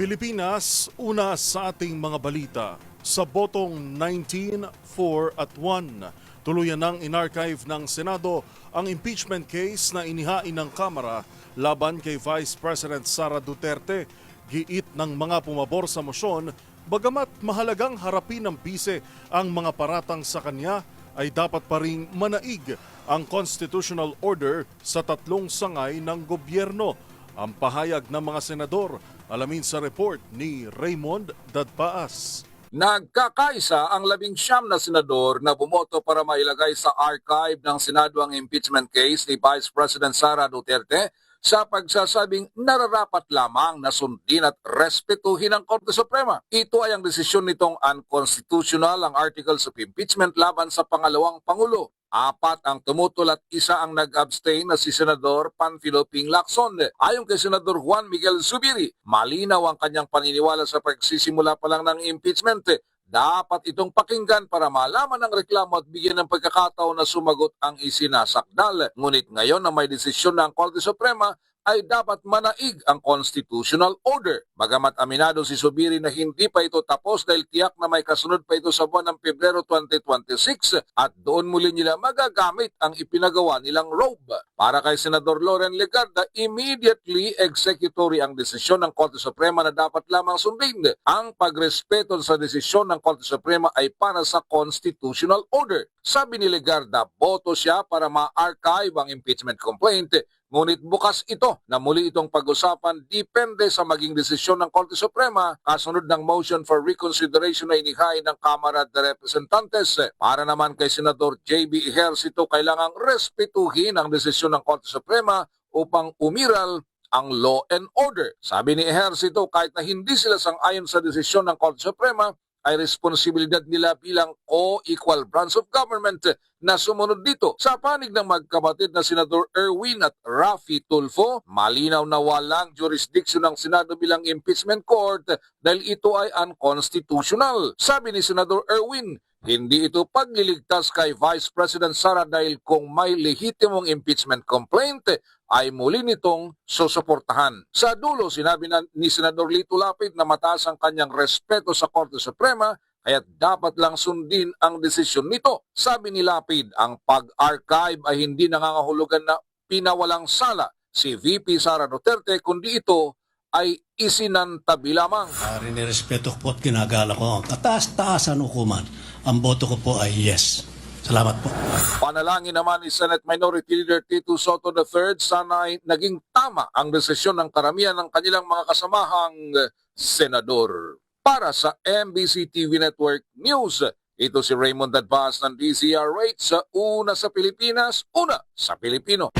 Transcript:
Pilipinas, una sa ating mga balita. Sa botong 19, 4 at 1, tuluyan nang inarchive ng Senado ang impeachment case na inihain ng Kamara laban kay Vice President Sara Duterte. Giit ng mga pumabor sa mosyon, bagamat mahalagang harapin ng bise ang mga paratang sa kanya, ay dapat pa ring manaig ang constitutional order sa tatlong sangay ng gobyerno. Ang pahayag ng mga senador, alamin sa report ni Raymond Dadpaas. Nagkakaisa ang 19 na senador na bumoto para mailagay sa archive ng Senado ang impeachment case ni Vice President Sara Duterte sa pagsasabing nararapat lamang na sundin at respetuhin ang Korte Suprema. Ito ay ang desisyon nitong unconstitutional ang articles of impeachment laban sa pangalawang Pangulo. 4 ang tumutol at 1 ang nag-abstain na si Senador Panfilo Ping Lacson. Ayon kay Senador Juan Miguel Zubiri, malinaw ang kanyang paniniwala sa pagsisimula pa lang ng impeachment. Dapat itong pakinggan para malaman ang reklamo at bigyan ng pagkakataon na sumagot ang isinasakdal. Ngunit ngayon na may desisyon ng Korte Suprema, ay dapat manaig ang constitutional order. Bagamat aminado si Zubiri na hindi pa ito tapos dahil tiyak na may kasunod pa ito sa buwan ng Pebrero 2026 at doon muli nila magagamit ang ipinagawa nilang robe. Para kay Senador Loren Legarda, immediately executory ang desisyon ng Korte Suprema na dapat lamang sundin. Ang pagrespeto sa desisyon ng Korte Suprema ay para sa constitutional order. Sabi ni Legarda, boto siya para ma-archive ang impeachment complaint. Ngunit bukas ito na muli itong pag-usapan depende sa maging desisyon ng Korte Suprema kasunod ng motion for reconsideration na inihain ng Kamara de Representantes. Para naman kay Senador J.B. Ejercito, kailangang respetuhin ang desisyon ng Korte Suprema upang umiral ang law and order. Sabi ni Ejercito, kahit na hindi sila sang-ayon sa desisyon ng Korte Suprema, ay responsibilidad nila bilang co-equal branch of government na sumunod dito. Sa panig ng magkapatid na Senador Erwin at Raffy Tulfo, malinaw na walang jurisdiction ng Senado bilang impeachment court dahil ito ay unconstitutional. Sabi ni Senador Erwin, hindi ito pagliligtas kay Vice President Sara dahil kung may lehitimong impeachment complaint, ay muli nitong susuportahan. Sa dulo, sinabi ni Senador Lito Lapid na mataas ang kanyang respeto sa Korte Suprema, kaya dapat lang sundin ang desisyon nito. Sabi ni Lapid, ang pag-archive ay hindi nangangahulugan na pinawalang sala si VP Sara Duterte, kundi ito ay isinantabi lamang. Rinirespeto ko po at ginagala ko ang kataas-taasan hukuman. Ang boto ko po ay yes. Salamat po. Panalangin naman ni Senate Minority Leader Tito Soto III, sana ay naging tama ang desisyon ng karamihan ng kanilang mga kasamahang senador. Para sa MBC TV Network News, ito si Raymond Dadpaas ng DZRH, sa una sa Pilipinas, una sa Pilipino.